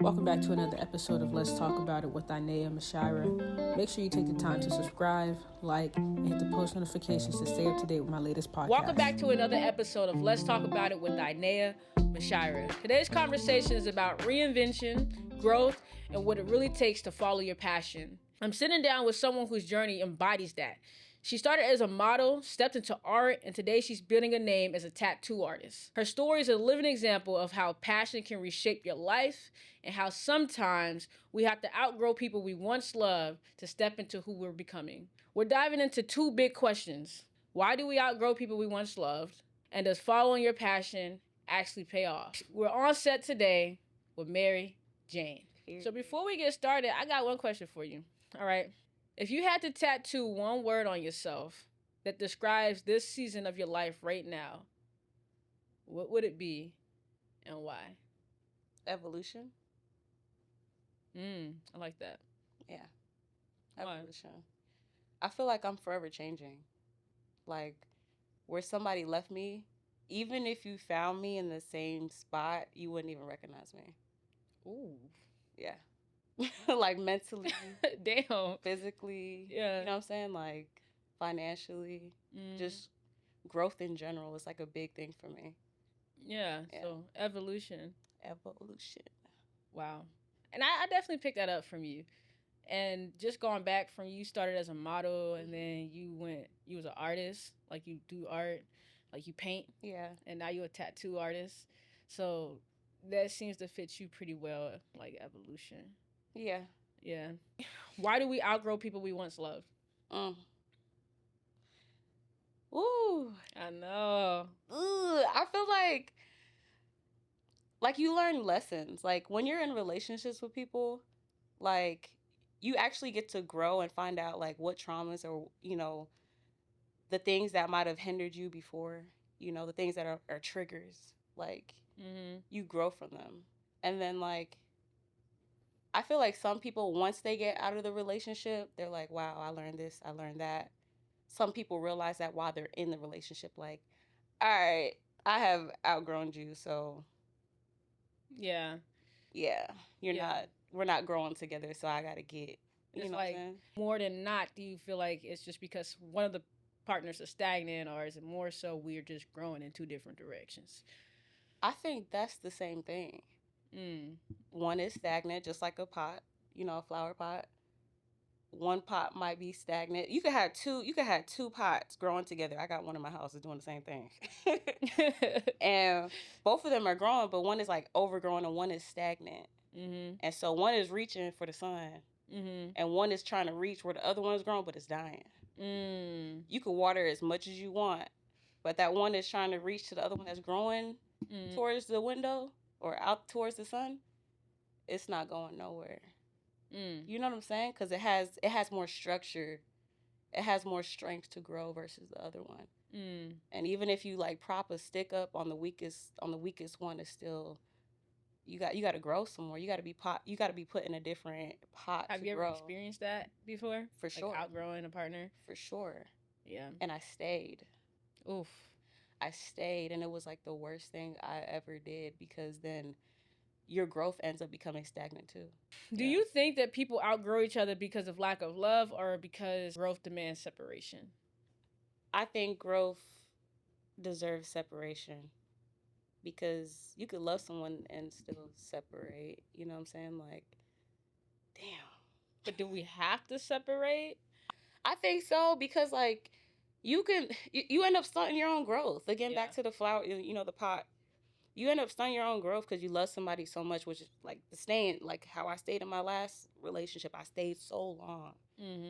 Welcome back to another episode of Let's Talk About It with Inea Mashira. Make sure you take the time to subscribe, like, and hit the post notifications to stay up to date with my latest podcast. Welcome back to another episode of Let's Talk About It with Inea Mashira. Today's conversation is about reinvention, growth, and what it really takes to follow your passion. I'm sitting down with someone whose journey embodies that. She started as a model, stepped into art, and today she's building a name as a tattoo artist. Her story is a living example of how passion can reshape your life and how sometimes we have to outgrow people we once loved to step into who we're becoming. We're diving into two big questions. Why do we outgrow people we once loved? And does following your passion actually pay off? We're on set today with Mary Jane. So before we get started, I got one question for you. All right. If you had to tattoo one word on yourself that describes this season of your life right now, what would it be and why? Evolution. I like that. Yeah. Why? Evolution. I feel like I'm forever changing. Like, where somebody left me, even if you found me in the same spot, you wouldn't even recognize me. Ooh. Yeah. Like, mentally, Damn. physically, Yeah. you know what I'm saying? Like, financially, just growth in general is like a big thing for me. Yeah. So evolution. Evolution. Wow. And I definitely picked that up from you. And just going back from you started as a model and then you was an artist, like you do art, like you paint. Yeah. And now you're a tattoo artist. So that seems to fit you pretty well, like evolution. Yeah. Yeah. Why do we outgrow people we once loved? Ooh. I know. I feel like you learn lessons. Like, when you're in relationships with people, like, you actually get to grow and find out, like, what traumas or, the things that might have hindered you before, the things that are triggers. Like, you grow from them. And then, like, I feel like some people, once they get out of the relationship, they're like, wow, I learned this, I learned that. Some people realize that while they're in the relationship, like, all right, I have outgrown you, so... Yeah. Yeah, we're not growing together, so I gotta get, It's like, more than not, do you feel like it's just because one of the partners is stagnant, or is it more so we're just growing in two different directions? I think that's the same thing. One is stagnant, just like a pot, a flower pot. One pot might be stagnant. You could have two pots growing together. I got one in my house that's doing the same thing. And both of them are growing, but one is like overgrowing and one is stagnant. And so one is reaching for the sun, and one is trying to reach where the other one is growing, but it's dying. You can water as much as you want, but that one is trying to reach to the other one that's growing towards the window or out towards the sun. It's not going nowhere. You know what I'm saying? Because it has more structure. It has more strength to grow versus the other one. And even if you like prop a stick up on the weakest one, it's still you got to grow some more. You got to be put in a different pot. Have you ever experienced that before? For sure. Like outgrowing a partner? For sure. Yeah. And I stayed. Oof. I stayed, and it was like the worst thing I ever did, because then your growth ends up becoming stagnant too. Do you think that people outgrow each other because of lack of love or because growth demands separation? I think growth deserves separation, because you could love someone and still separate. You know what I'm saying? Like, damn. But do we have to separate? I think so, because like you end up stunting your own growth. Again, back to the flower, the pot. You end up stunting your own growth because you love somebody so much, which is like like how I stayed in my last relationship. I stayed so long.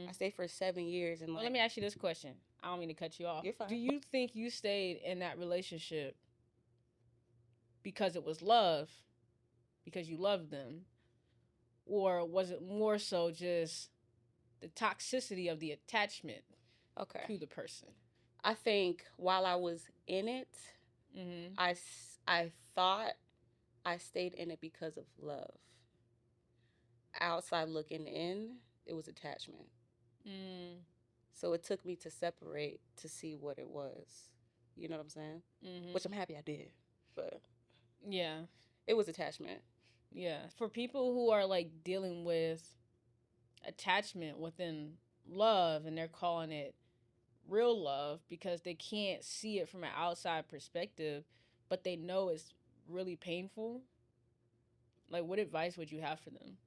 I stayed for 7 years. And let me ask you this question. I don't mean to cut you off. You're fine. Do you think you stayed in that relationship because it was love, because you loved them? Or was it more so just the toxicity of the attachment to the person? I think while I was in it, I thought I stayed in it because of love. Outside looking in, it was attachment. So it took me to separate to see what it was. You know what I'm saying? Which I'm happy I did. But yeah, it was attachment. Yeah. For people who are like dealing with attachment within love and they're calling it real love because they can't see it from an outside perspective, but they know it's really painful. Like, what advice would you have for them?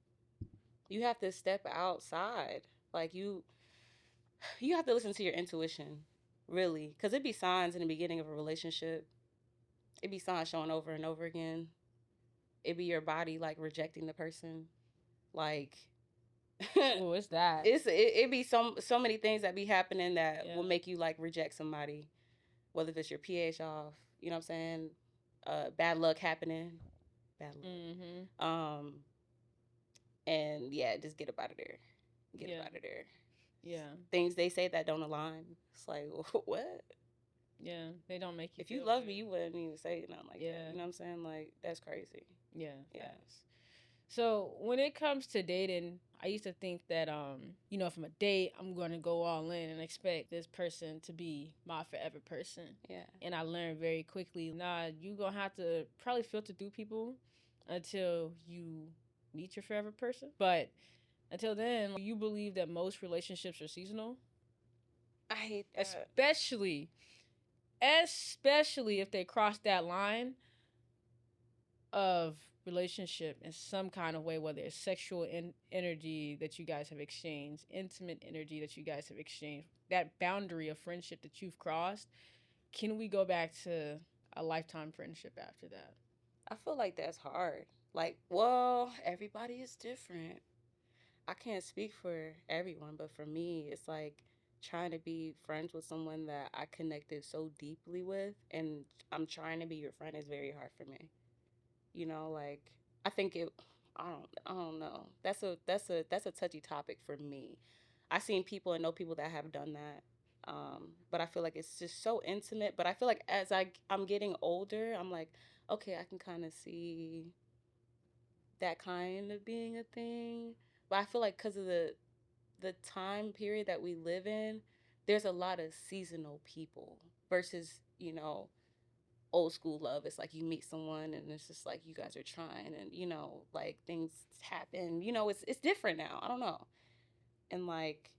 You have to step outside. Like you have to listen to your intuition, really, because it'd be signs in the beginning of a relationship. It'd be signs showing over and over again. It'd be your body like rejecting the person, like. What's that? It'd be so many things that be happening that will make you like reject somebody, whether if it's your pH off, you know what I'm saying, bad luck happening, bad luck. Mm-hmm. And yeah, just get up out of there. Get up out of there. Yeah. Things they say that don't align. It's like, what? Yeah, they don't make you. If you love me, you wouldn't even say nothing like that. You know what I'm saying? Like, that's crazy. Yeah. Yes. So when it comes to dating, I used to think that if I'm a date, I'm gonna go all in and expect this person to be my forever person. Yeah. And I learned very quickly, you gonna have to probably filter through people until you meet your forever person. But until then, you believe that most relationships are seasonal? I hate that. Especially if they cross that line of relationship in some kind of way, whether it's sexual energy that you guys have exchanged, intimate energy that you guys have exchanged, that boundary of friendship that you've crossed. Can we go back to a lifetime friendship after that? I feel like that's hard. Like, well, everybody is different. I can't speak for everyone, but for me, it's like trying to be friends with someone that I connected so deeply with, and I'm trying to be your friend is very hard for me. You know, like I think it. I don't know. That's a touchy topic for me. I've seen people and know people that have done that. But I feel like it's just so intimate. But I feel like as I'm getting older, I'm like, okay, I can kind of see that kind of being a thing. But I feel like because of the time period that we live in, there's a lot of seasonal people versus old school love. It's like you meet someone and it's just like you guys are trying and like things happen. It's different now. I don't know. And like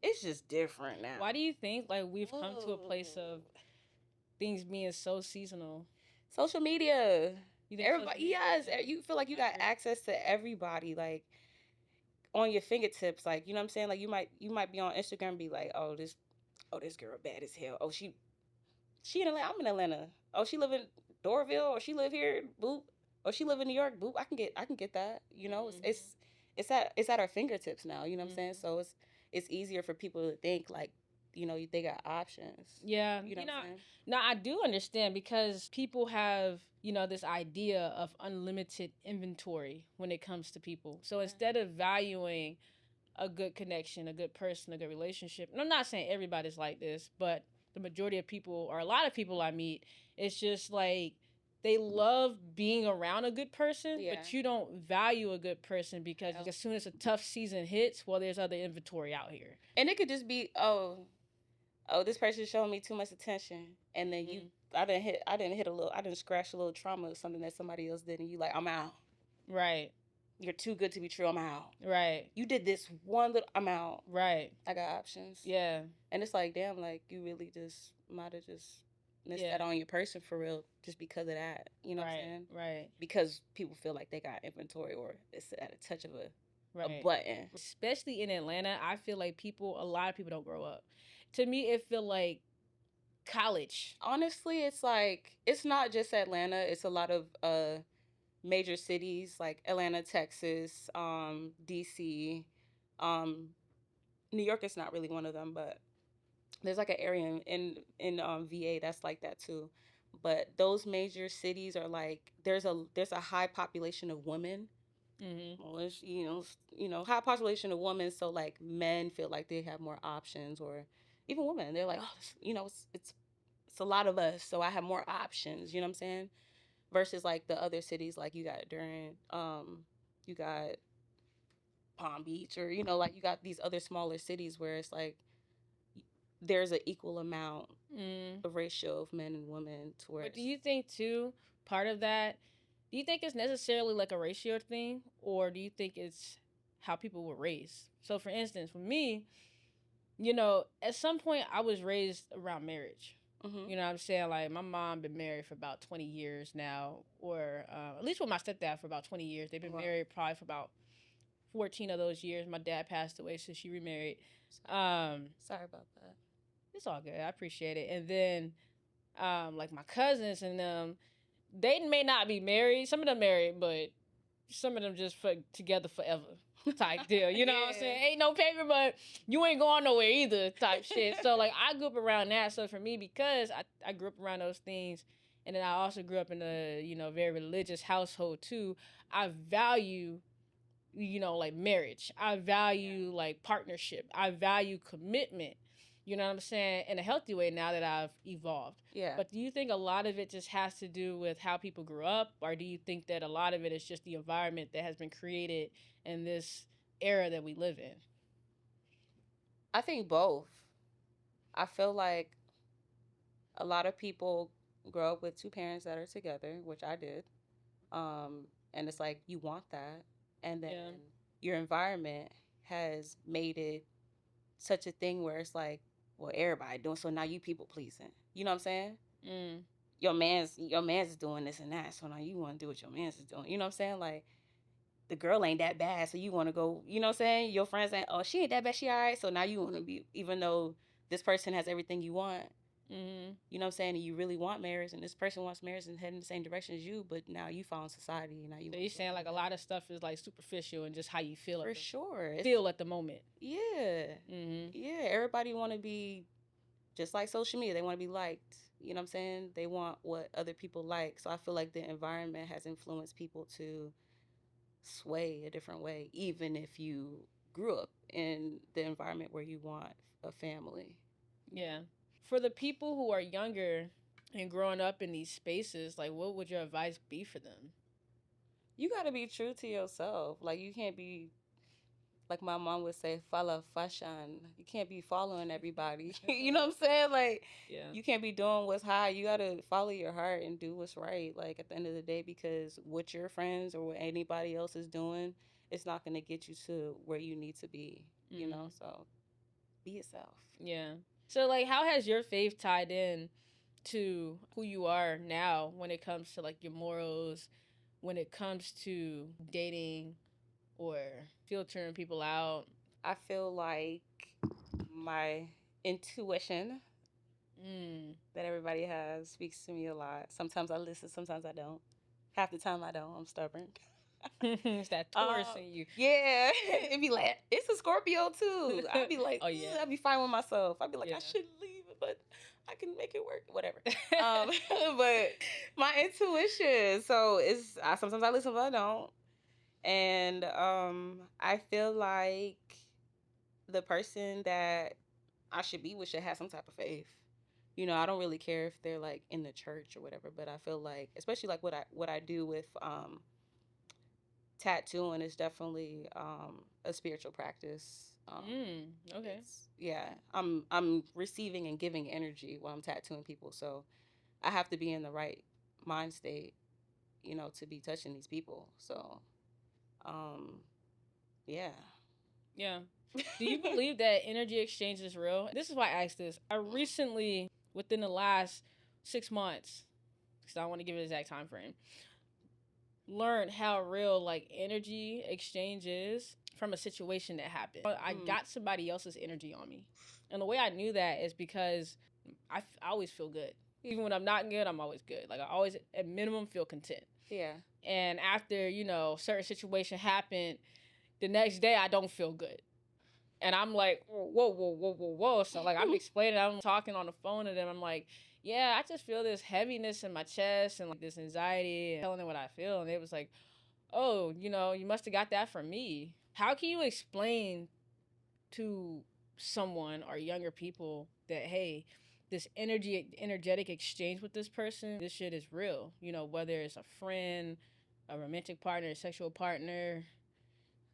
it's just different now. Why do you think like we've come to a place of things being so seasonal? Social media. Everybody, yes, you feel like you got access to everybody, like on your fingertips. Like, you know what I'm saying? Like you might be on Instagram and be like, oh this girl bad as hell. Oh she in Atlanta. I'm in Atlanta. Oh, she live in Doraville, or she live here. Boop. Or she live in New York. Boop. I can get that. It's at our fingertips now. You know what I'm saying? So it's easier for people to think like, they got options. Yeah. You know what I'm saying? No, I do understand because people have, this idea of unlimited inventory when it comes to people. So instead of valuing a good connection, a good person, a good relationship, and I'm not saying everybody's like this, but the majority of people or a lot of people I meet, it's just like they love being around a good person, but you don't value a good person because as soon as a tough season hits, well, there's other inventory out here. And it could just be, oh, this person's showing me too much attention, and then I didn't scratch a little trauma or something that somebody else did, and you like, I'm out. Right. You're too good to be true. I'm out. Right. You did this one little. I'm out. Right. I got options. Yeah. And it's like, damn, like you really just might have just missed that on your person for real, just because of that. You know what I'm saying? Right. Because people feel like they got inventory, or it's at a touch of a button. Especially in Atlanta, I feel like a lot of people don't grow up. To me, it feel like college. Honestly, it's like it's not just Atlanta. It's a lot of major cities like Atlanta, Texas, DC, New York is not really one of them, but there's like an area in VA that's like that too. But those major cities are like there's a high population of women. Mm-hmm. Well, it's high population of women, so like men feel like they have more options, or even women, they're like, oh, it's a lot of us, so I have more options. You know what I'm saying? Versus like the other cities, like you got you got Palm Beach, or like you got these other smaller cities where it's like there's an equal amount of ratio of men and women to where. But do you think too part of that Do you think it's necessarily like a ratio thing, or do you think it's how people were raised? So, for instance, for me, at some point I was raised around marriage. Mm-hmm. You know what I'm saying? Like, my mom been married for about 20 years now, or at least with my stepdad for about 20 years. They've been married probably for about 14 of those years. My dad passed away, so she remarried. Sorry about that. It's all good. I appreciate it. And then, like my cousins and them, they may not be married. Some of them married, but some of them just together forever type deal. You know what I'm saying? Ain't no paper, but you ain't going nowhere either type shit. So, like, I grew up around that. So, for me, because I grew up around those things, and then I also grew up in a, very religious household, too, I value, like, marriage. I value, like, partnership. I value commitment. You know what I'm saying? In a healthy way now that I've evolved. Yeah. But do you think a lot of it just has to do with how people grew up? Or do you think that a lot of it is just the environment that has been created in this era that we live in? I think both. I feel like a lot of people grow up with two parents that are together, which I did. And it's like, you want that. And then your environment has made it such a thing where it's like, well, everybody doing, so now you people pleasing. You know what I'm saying? Mm. Your man's is doing this and that, so now you want to do what your man's is doing. You know what I'm saying? Like, the girl ain't that bad, so you want to go. You know what I'm saying? Your friends saying, oh, she ain't that bad, she all right. So now you want to be, even though this person has everything you want. Mm-hmm. You know what I'm saying? And you really want marriage, and this person wants marriage and heading in the same direction as you, but now you fall in society. And now you. So you're saying like a lot of stuff is like superficial and just how you feel. For sure. Feel at the moment. Yeah. Mm-hmm. Yeah. Everybody want to be just like social media. They want to be liked. You know what I'm saying? They want what other people like. So I feel like the environment has influenced people to sway a different way, even if you grew up in the environment where you want a family. Yeah. For the people who are younger and growing up in these spaces, like, what would your advice be for them? You got to be true to yourself. Like, you can't be, like my mom would say, follow fashion. You can't be following everybody. You know what I'm saying? Like, you can't be doing what's high. You got to follow your heart and do what's right, like, at the end of the day, because what your friends or what anybody else is doing, it's not going to get you to where you need to be, you know? So, be yourself. Yeah. So, like, how has your faith tied in to who you are now when it comes to, like, your morals, when it comes to dating or filtering people out? I feel like my intuition that everybody has speaks to me a lot. Sometimes I listen, sometimes I don't. Half the time I don't. I'm stubborn. It's that Taurus in you. Yeah. It'd be like, it's a Scorpio too. I'd be like, oh yeah, I'd be fine with myself. I'd be like, I shouldn't leave it, but I can make it work. Whatever. But my intuition. So it's sometimes I listen, but I don't. And I feel like the person that I should be with should have some type of faith. You know, I don't really care if they're like in the church or whatever, but I feel like, especially like what I do with tattooing is definitely a spiritual practice. Okay. Yeah, I'm receiving and giving energy while I'm tattooing people, so I have to be in the right mind state, you know, to be touching these people. So, yeah. Yeah. Do you believe that energy exchange is real? This is why I asked this. I recently, within the last 6 months, because I don't want to give it an exact time frame, learned how real like energy exchange is from a situation that happened. I got somebody else's energy on me. And the way I knew that is because I always feel good. Even when I'm not good, I'm always good. Like, I always, at minimum, feel content. Yeah. And after, certain situation happened, the next day I don't feel good. And I'm like, whoa. So, like, I'm explaining, I'm talking on the phone to them. I'm like, yeah, I just feel this heaviness in my chest and like this anxiety and telling them what I feel. And they was like, oh, you must have got that from me. How can you explain to someone or younger people that, hey, this energetic exchange with this person, this shit is real? Whether it's a friend, a romantic partner, a sexual partner.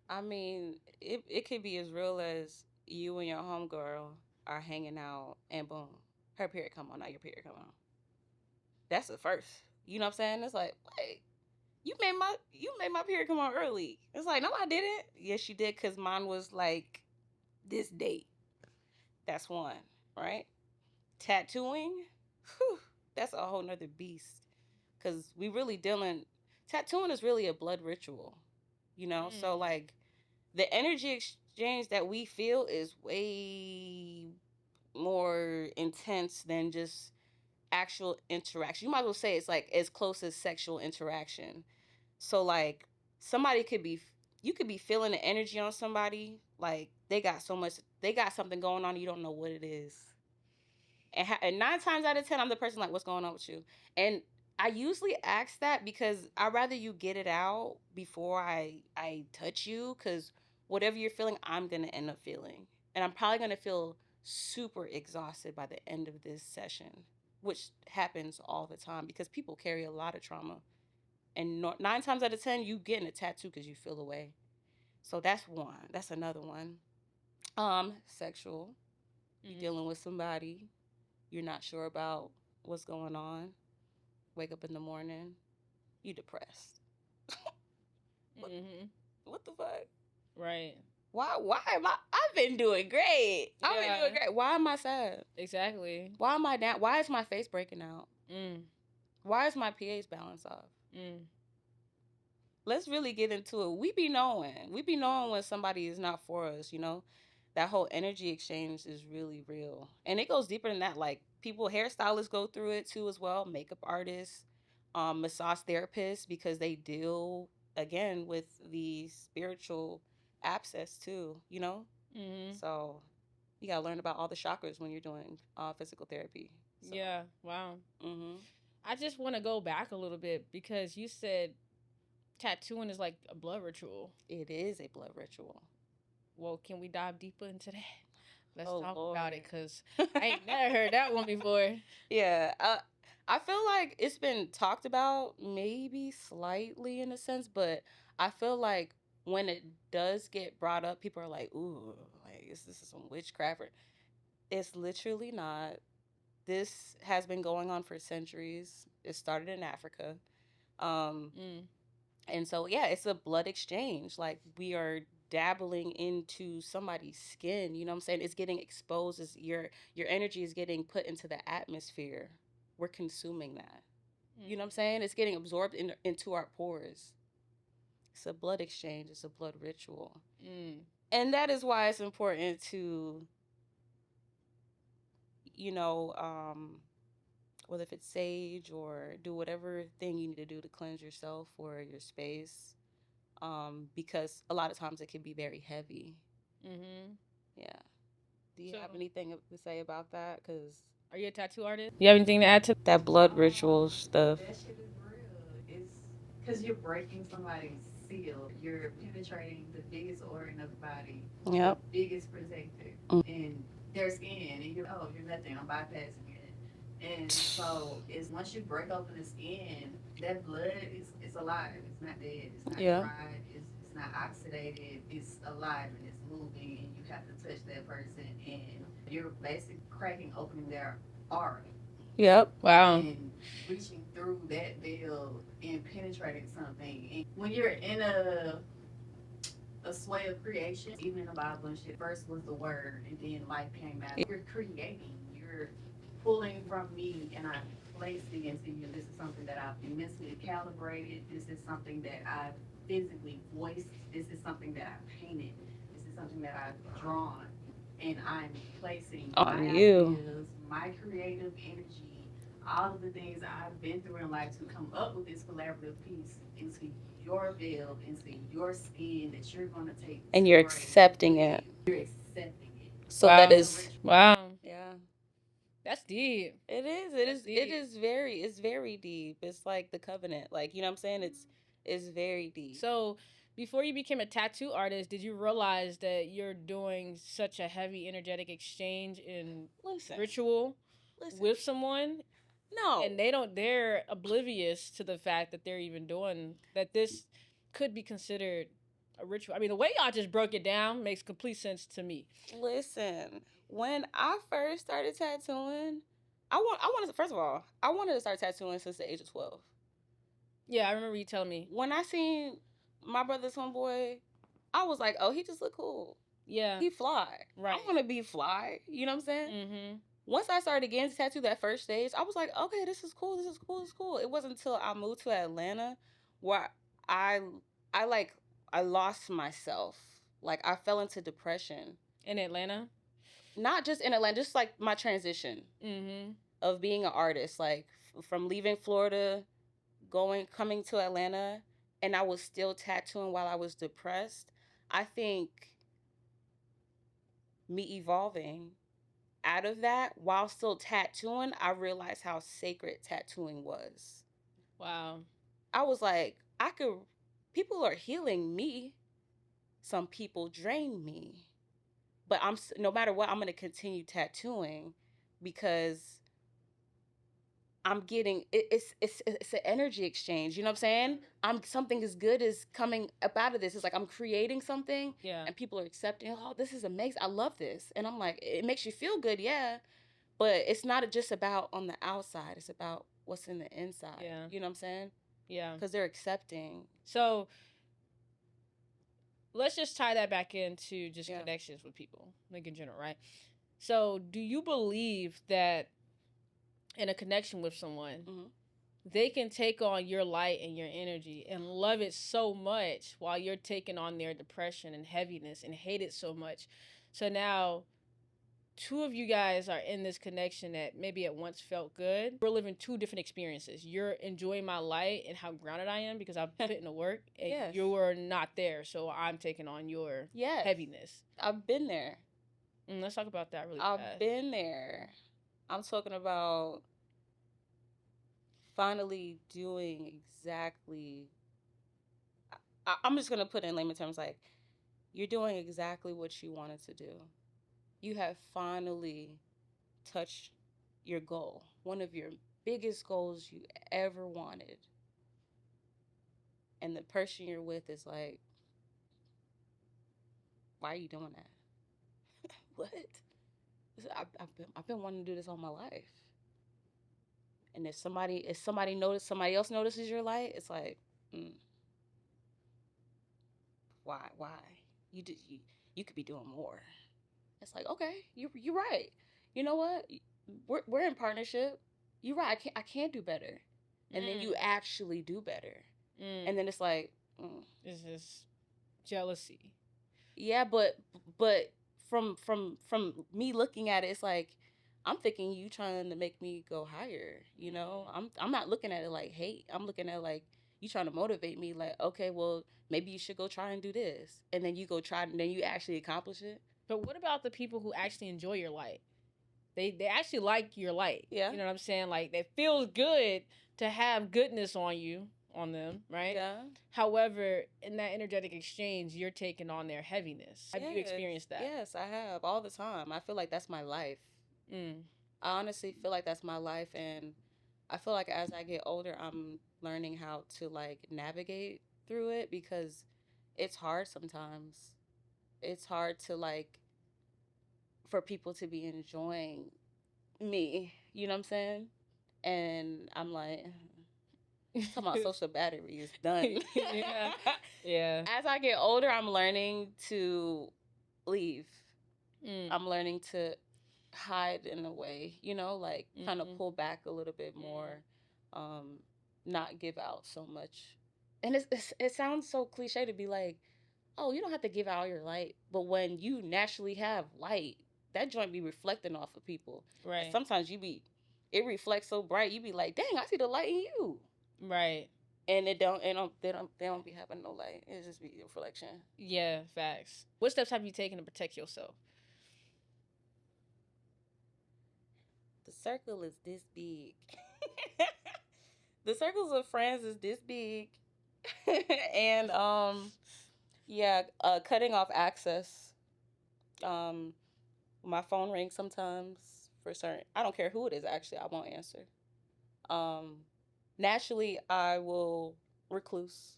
I mean, it could be as real as you and your homegirl are hanging out and boom, her period come on, now your period come on. That's the first. You know what I'm saying? It's like, wait, you made my period come on early. It's like, no, I didn't. Yes, you did, because mine was like this date. That's one, right? Tattooing, whew, that's a whole nother beast. Because we really tattooing is really a blood ritual, you know? So, like, the energy exchange that we feel is way more intense than just actual interaction. You might as well say it's like as close as sexual interaction. So, like, somebody could be, you could be feeling the energy on somebody, like they got something going on, you don't know what it is. And 9 times out of 10, I'm the person like, what's going on with you? And I usually ask that because I'd rather you get it out before I touch you, because whatever you're feeling, I'm gonna end up feeling, and I'm probably gonna feel super exhausted by the end of this session, which happens all the time because people carry a lot of trauma, and 9 times out of 10, you getting a tattoo because you feel away. So that's one. That's another one. Sexual. You dealing with somebody you're not sure about what's going on. Wake up in the morning, you depressed. What the fuck? Right. Why am I? I've been doing great. I've been doing great. Why am I sad? Exactly. Why am I down? Why is my face breaking out? Why is my pH balance off? Let's really get into it. We be knowing when somebody is not for us, you know? That whole energy exchange is really real. And it goes deeper than that. Like, people, hairstylists go through it too as well, makeup artists, massage therapists, because they deal, again, with the spiritual abscess too, you know? So you got to learn about all the chakras when you're doing physical therapy. So. Yeah, wow. I just want to go back a little bit because you said tattooing is like a blood ritual. It is a blood ritual. Well, can we dive deeper into that? Let's talk about it, because I ain't never heard that one before. Yeah. I feel like it's been talked about maybe slightly in a sense, but I feel like when it does get brought up, people are like, ooh, like, this is some witchcraft. It's literally not. This has been going on for centuries. It started in Africa. And so, yeah, it's a blood exchange. Like, we are dabbling into somebody's skin, you know what I'm saying? It's getting exposed, as your energy is getting put into the atmosphere. We're consuming that. You know what I'm saying? It's getting absorbed into our pores. It's a blood exchange. It's a blood ritual. And that is why it's important to, you know, whether if it's sage or do whatever thing you need to do to cleanse yourself or your space. Because a lot of times it can be very heavy. Yeah. Do you have anything to say about that? Because are you a tattoo artist? Do you have anything to add to that blood ritual stuff? That shit is real. It's because you're breaking somebody's seal. You're penetrating the biggest organ of the body. Yep. The biggest protector. And their skin. And you're nothing. I'm bypassing it. And so it's once you break open the skin, that blood is alive. It's not dead. It's not dried. It's not oxidated. It's alive and it's moving, and you have to touch that person, and you're basically cracking opening their aura. Yep. Wow. And reaching through that veil and penetrating something. And when you're in a sway of creation, even in the Bible and shit, first was the word and then life came out. You're creating. You're pulling from me and I'm placing into you. This is something that I've mentally calibrated. This is something that I've physically voiced. This is something that I've painted. This is something that I've drawn. And I'm placing my ideas, my creative energy, all of the things I've been through in life to come up with this collaborative piece into your veil, into your skin that you're going to take. And you're accepting it. You're accepting it. So that is... Wow. Yeah. That's deep. It is. It's very deep. It's like the covenant. Like, you know what I'm saying? It's very deep. So before you became a tattoo artist, did you realize that you're doing such a heavy energetic exchange in ritual with someone? No. And they're oblivious to the fact that they're even doing that. This could be considered a ritual. I mean, the way y'all just broke it down makes complete sense to me. Listen, when I first started tattooing, I wanted to start tattooing since the age of 12. Yeah, I remember you telling me. When I seen my brother's homeboy, I was like, oh, he just look cool. Yeah. He fly. Right. I want to be fly. You know what I'm saying? Mm-hmm. Once I started getting tattooed that first stage, I was like, okay, this is cool. This is cool. This is cool. It wasn't until I moved to Atlanta where I lost myself. Like, I fell into depression. In Atlanta? Not just in Atlanta, just like my transition of being an artist. Like, from leaving Florida, coming to Atlanta, and I was still tattooing while I was depressed. I think me evolving out of that while still tattooing, I realized how sacred tattooing was. Wow. I was like, people are healing me. Some people drain me. But no matter what, I'm going to continue tattooing because I'm getting it's an energy exchange. You know what I'm saying? Something as good as coming up out of this. It's like I'm creating something, and people are accepting. Oh, this is amazing. I love this, and I'm like, it makes you feel good, yeah. But it's not just about on the outside. It's about what's in the inside. Yeah. You know what I'm saying? Yeah. Because they're accepting. So let's just tie that back into just connections with people, like in general, right? So do you believe that in a connection with someone, they can take on your light and your energy and love it so much while you're taking on their depression and heaviness and hate it so much? So now two of you guys are in this connection that maybe at once felt good. We're living two different experiences. You're enjoying my light and how grounded I am because I've put in the work, and you're not there, so I'm taking on your heaviness. I've been there. Let's talk about that really fast. I've been there. I'm talking about finally doing exactly... I'm just going to put it in layman terms, like, you're doing exactly what you wanted to do. You have finally touched your goal, one of your biggest goals you ever wanted. And the person you're with is like, why are you doing that? What? I've been wanting to do this all my life. And if somebody else notices your light, it's like, why? You could be doing more. It's like, okay, you're right. You know what? We're in partnership. You're right. I can't do better. And then you actually do better. And then it's like, it's just jealousy. Yeah, but from me looking at it, it's like, I'm thinking you trying to make me go higher. You know, I'm not looking at it like hate. I'm looking at it like you trying to motivate me. Like, okay, well, maybe you should go try and do this, and then you go try, and then you actually accomplish it. But what about the people who actually enjoy your light? They actually like your light. Yeah. You know what I'm saying? Like, it feels good to have goodness on them, right? Yeah. However, in that energetic exchange, you're taking on their heaviness. Have you experienced that? Yes, I have, all the time. I feel like that's my life. I honestly feel like that's my life, and I feel like as I get older, I'm learning how to, like, navigate through it, because it's hard sometimes. It's hard to, like, for people to be enjoying me, you know what I'm saying? And I'm like, talking about social battery is done. Yeah. As I get older, I'm learning to leave. I'm learning to hide in a way, you know, like kind of pull back a little bit more, not give out so much. And it sounds so cliche to be like, oh, you don't have to give out your light. But when you naturally have light, that joint be reflecting off of people. Right. And sometimes it reflects so bright, you be like, dang, I see the light in you. Right. And they don't be having no light. It just be a reflection. Yeah, facts. What steps have you taken to protect yourself? The circle is this big. The circles of friends is this big. And cutting off access. My phone rings sometimes for certain. I don't care who it is, actually. I won't answer. Naturally, I will recluse.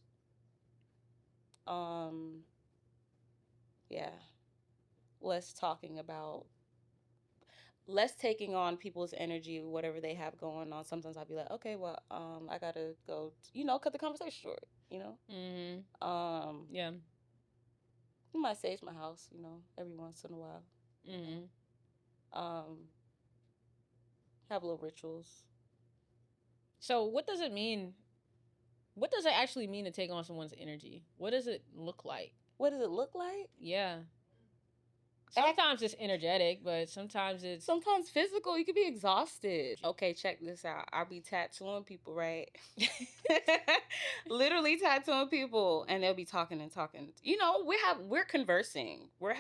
Less talking about. less taking on people's energy, whatever they have going on. Sometimes I'll be like, okay, well, I gotta go, cut the conversation short, Yeah. I might sage my house, every once in a while. Have little rituals. So what does it mean? What does it actually mean to take on someone's energy? What does it look like? What does it look like? Yeah. Sometimes it's energetic, but sometimes physical. You could be exhausted. Okay, check this out. I'll be tattooing people, right? Literally tattooing people, and they'll be talking and talking. We're conversing. We're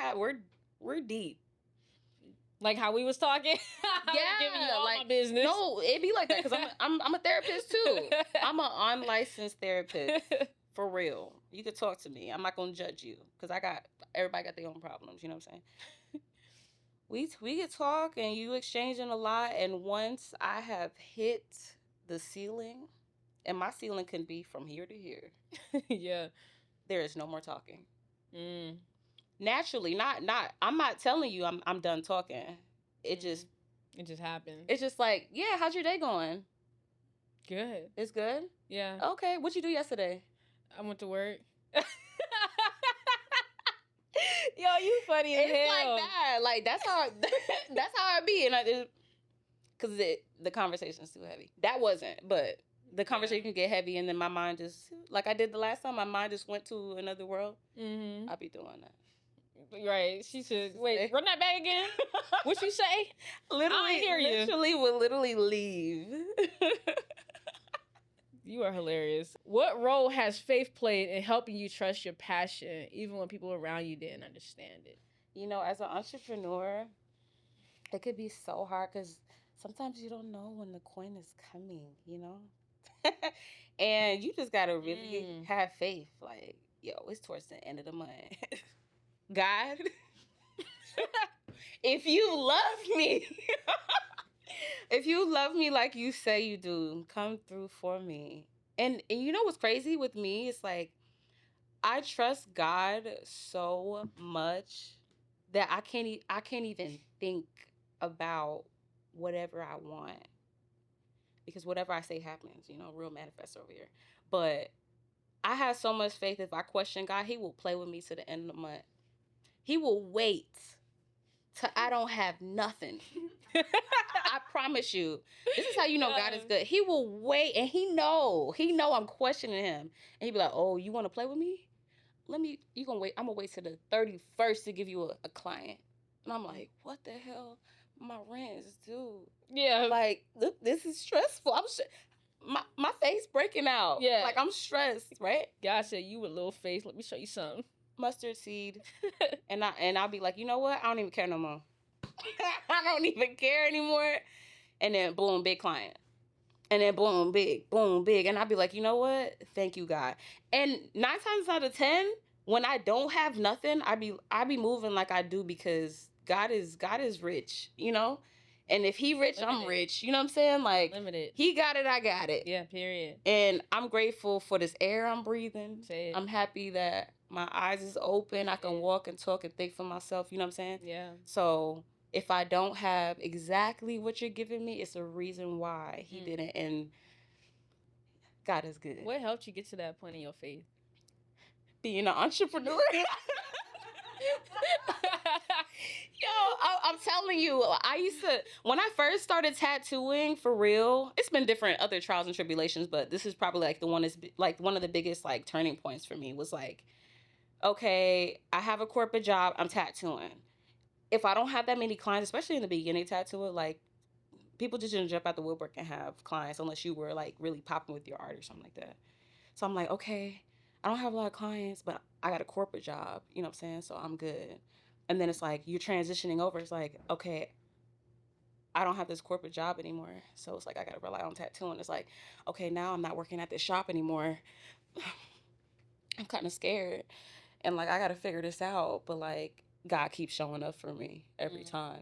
deep. Like how we was talking. Yeah, giving you all my business. No, it'd be like that because I'm a therapist too. I'm an unlicensed therapist for real. You could talk to me. I'm not gonna judge you because everybody got their own problems. You know what I'm saying? We could talk and you exchanging a lot. And once I have hit the ceiling, and my ceiling can be from here to here. Yeah, there is no more talking. Naturally, not. I'm not telling you I'm done talking. It just happened. It's just like, yeah, how's your day going? Good. It's good? Yeah. Okay, what'd you do yesterday? I went to work. Yo, you funny as hell. It's like that. Like that's how it be, and because the conversation's too heavy. That wasn't, but the conversation can get heavy, and then my mind just, like I did the last time, my mind just went to another world. I'll be doing that. Right. She said, wait, run that back again? What you say? Literally will leave. You are hilarious. What role has faith played in helping you trust your passion, even when people around you didn't understand it? As an entrepreneur, it could be so hard because sometimes you don't know when the coin is coming, and you just got to really have faith. Like, yo, it's towards the end of the month. God, if you love me like you say you do, come through for me. And you know what's crazy with me? It's like, I trust God so much that I can't even think about whatever I want, because whatever I say happens, real manifest over here. But I have so much faith. If I question God, he will play with me to the end of the month. He will wait till I don't have nothing. I promise you. This is how you know God is good. He will wait, and he know I'm questioning him. And he be like, oh, you want to play with me? You gonna wait. I'm gonna wait till the 31st to give you a client. And I'm like, what the hell? My rent is due. Yeah. Like, look, this is stressful. My face breaking out. Yeah. Like, I'm stressed, right? God said, you with little face. Let me show you something. Mustard seed. and I'll be like, you know what? I don't even care no more. I don't even care anymore. And then boom, big client. And then boom, big. And I'll be like, you know what? Thank you, God. And 9 times out of 10, when I don't have nothing, I be moving like I do, because God is rich, And if he rich, I'm rich. You know what I'm saying? Like, limited. He got it, I got it. Yeah, period. And I'm grateful for this air I'm breathing. Say it. I'm happy that my eyes is open. I can walk and talk and think for myself. You know what I'm saying? Yeah. So if I don't have exactly what you're giving me, it's a reason why he didn't. And God is good. What helped you get to that point in your faith? Being an entrepreneur. Yo, I'm telling you, when I first started tattooing for real, it's been different other trials and tribulations, but this is probably like one of the biggest like turning points for me. Was like, okay, I have a corporate job, I'm tattooing. If I don't have that many clients, especially in the beginning tattooing, like, people just didn't jump out the woodwork and have clients unless you were like really popping with your art or something like that. So I'm like, okay, I don't have a lot of clients, but I got a corporate job, you know what I'm saying? So I'm good. And then it's like, you're transitioning over. It's like, okay, I don't have this corporate job anymore. So it's like, I got to rely on tattooing. It's like, okay, now I'm not working at this shop anymore. I'm kind of scared. And like, I got to figure this out. But like, God keeps showing up for me every time,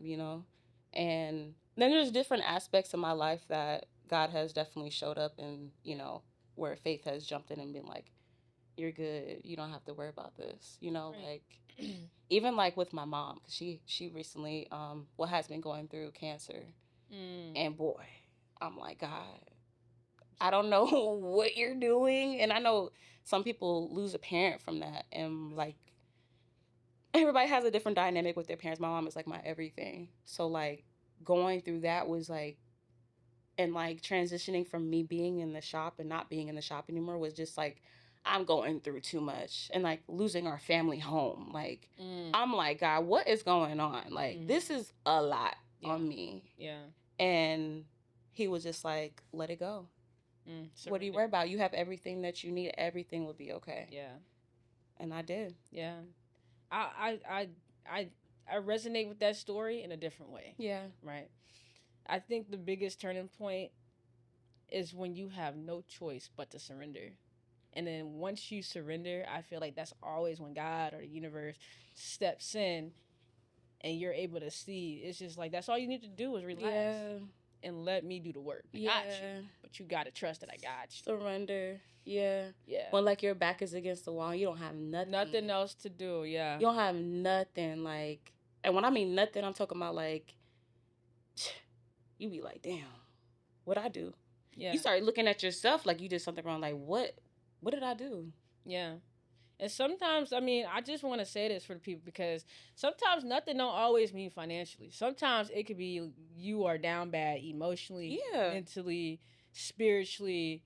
And then there's different aspects of my life that God has definitely showed up, and, where faith has jumped in and been like, you're good. You don't have to worry about this. You know, Right. like even like with my mom, because she recently has been going through cancer, and boy, I'm like, God, I don't know what you're doing, and I know some people lose a parent from that, and like everybody has a different dynamic with their parents. My mom is like my everything, so like going through that was like, and like transitioning from me being in the shop and not being in the shop anymore was just like, I'm going through too much, and like losing our family home. Like, I'm like, God, what is going on? Like, this is a lot on me. Yeah. And he was just like, let it go. What do you worry about? You have everything that you need. Everything will be okay. Yeah. And I did. Yeah. I resonate with that story in a different way. Yeah. Right. I think the biggest turning point is when you have no choice but to surrender. And then once you surrender, I feel like that's always when God or the universe steps in and you're able to see. It's just like, that's all you need to do is relax and let me do the work. I got you. But you got to trust that I got you. Surrender. Yeah. Yeah. When like your back is against the wall, you don't have nothing. Nothing else to do. Yeah. You don't have nothing. Like, and when I mean nothing, I'm talking about like, you be like, damn, what'd I do? Yeah. You start looking at yourself like you did something wrong. Like, what did I do? Yeah. And sometimes, I mean, I just want to say this for the people, because sometimes nothing don't always mean financially. Sometimes it could be you are down bad emotionally, mentally, spiritually,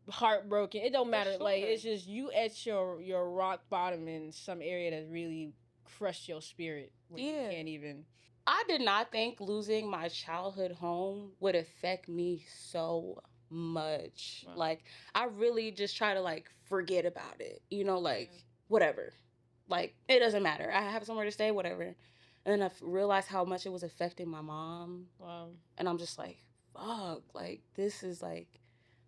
heartbroken. It don't matter. Sure. Like, it's just you at your rock bottom in some area that really crushed your spirit. You can't even. I did not think losing my childhood home would affect me so much. Wow. Like, I really just try to like forget about it, you know, like whatever, like it doesn't matter, I have somewhere to stay, whatever. And then I realized how much it was affecting my mom. Wow. And I'm just like, fuck, like this is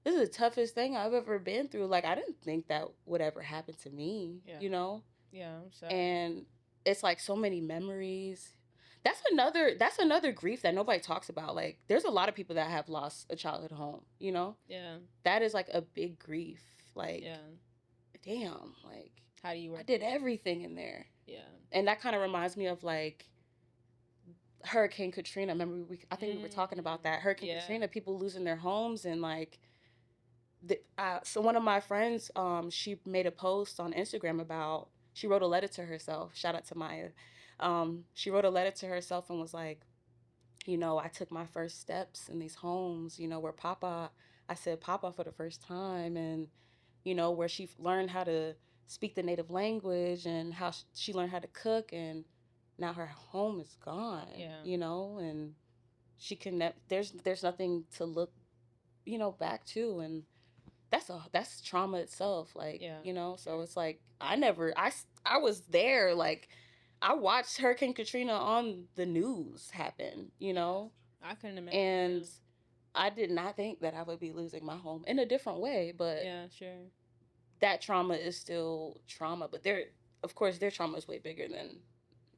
the toughest thing I've ever been through. Like, I didn't think that would ever happen to me. You know. I'm sorry. And it's like so many memories. That's another grief that nobody talks about. Like, there's a lot of people that have lost a childhood home, you know? Yeah. That is like a big grief. Like, damn, like, how do you work? I did everything in there. Yeah. And that kind of reminds me of like Hurricane Katrina. Remember, I think we were talking about that. Hurricane Katrina, people losing their homes, and like, so one of my friends, she made a post on Instagram about, she wrote a letter to herself. Shout out to Maya. She wrote a letter to herself and was like, you know, I took my first steps in these homes, you know, where I said Papa for the first time, and, you know, where she learned how to speak the native language, and how she learned how to cook, and now her home is gone, you know, and she can, there's nothing to look, you know, back to, and that's trauma itself, like, you know. So it's like, I was there, like, I watched Hurricane Katrina on the news happen, you know. I couldn't imagine. And I did not think that I would be losing my home in a different way, but that trauma is still trauma. But of course, their trauma is way bigger than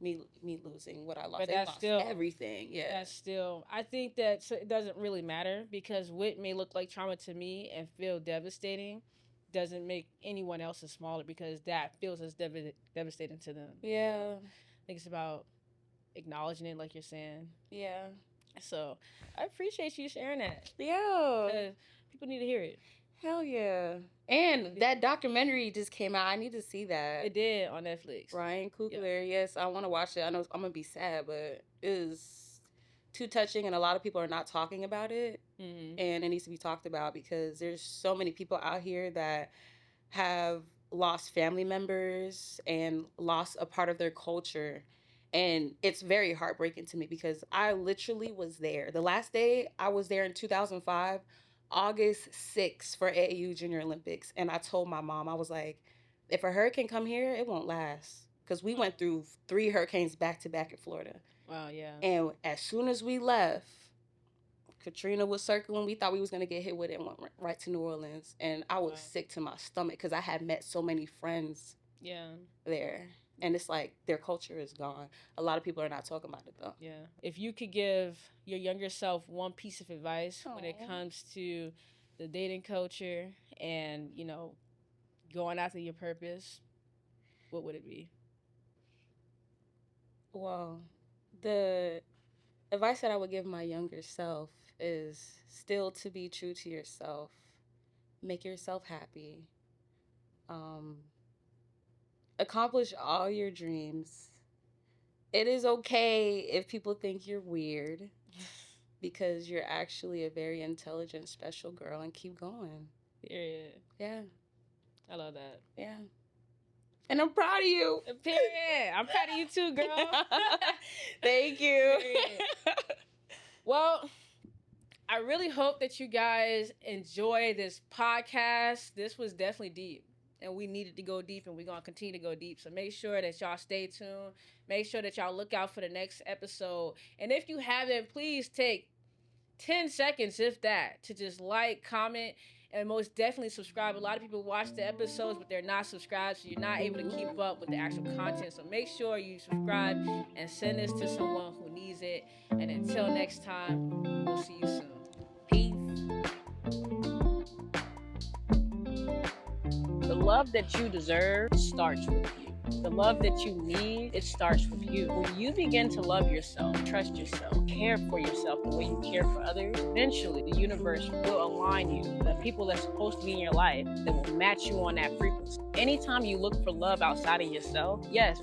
me losing what I lost. But that's still everything. Yeah, that's still. I think that it doesn't really matter, because what may look like trauma to me and feel devastating doesn't make anyone else's smaller, because that feels as devastating to them. Yeah. I think it's about acknowledging it, like you're saying. Yeah. So I appreciate you sharing that. Yeah. People need to hear it. Hell yeah. And that documentary just came out. I need to see that. It did, on Netflix. Ryan Coogler. Yes, I want to watch it. I know I'm going to be sad, but it is too touching, and a lot of people are not talking about it. Mm-hmm. And it needs to be talked about, because there's so many people out here that have lost family members and lost a part of their culture. And it's very heartbreaking to me, because I literally was there. The last day I was there in 2005, August 6th, for AAU Junior Olympics. And I told my mom, I was like, if a hurricane come here, it won't last. Because we went through 3 hurricanes back to back in Florida. Wow, yeah. And as soon as we left, Katrina was circling. We thought we was going to get hit with it, and went right to New Orleans. And I was sick to my stomach, because I had met so many friends there. And it's like, their culture is gone. A lot of people are not talking about it, though. Yeah. If you could give your younger self one piece of advice when it comes to the dating culture and, you know, going after your purpose, what would it be? Well, the advice that I would give my younger self is still to be true to yourself. Make yourself happy. Accomplish all your dreams. It is okay if people think you're weird because you're actually a very intelligent, special girl, and keep going. Period. Yeah. I love that. Yeah. And I'm proud of you. Period. I'm proud of you too, girl. Thank you. Well, I really hope that you guys enjoy this podcast. This was definitely deep. And we needed to go deep, and we're going to continue to go deep. So make sure that y'all stay tuned. Make sure that y'all look out for the next episode. And if you haven't, please take 10 seconds, if that, to just like, comment, and most definitely subscribe. A lot of people watch the episodes, but they're not subscribed, so you're not able to keep up with the actual content. So make sure you subscribe and send this to someone who needs it. And until next time, we'll see you soon. Peace. The love that you deserve starts with you. The love that you need, it starts with you. When you begin to love yourself, trust yourself, care for yourself the way you care for others, eventually the universe will align you. The people that's supposed to be in your life that will match you on that frequency. Anytime you look for love outside of yourself, yes,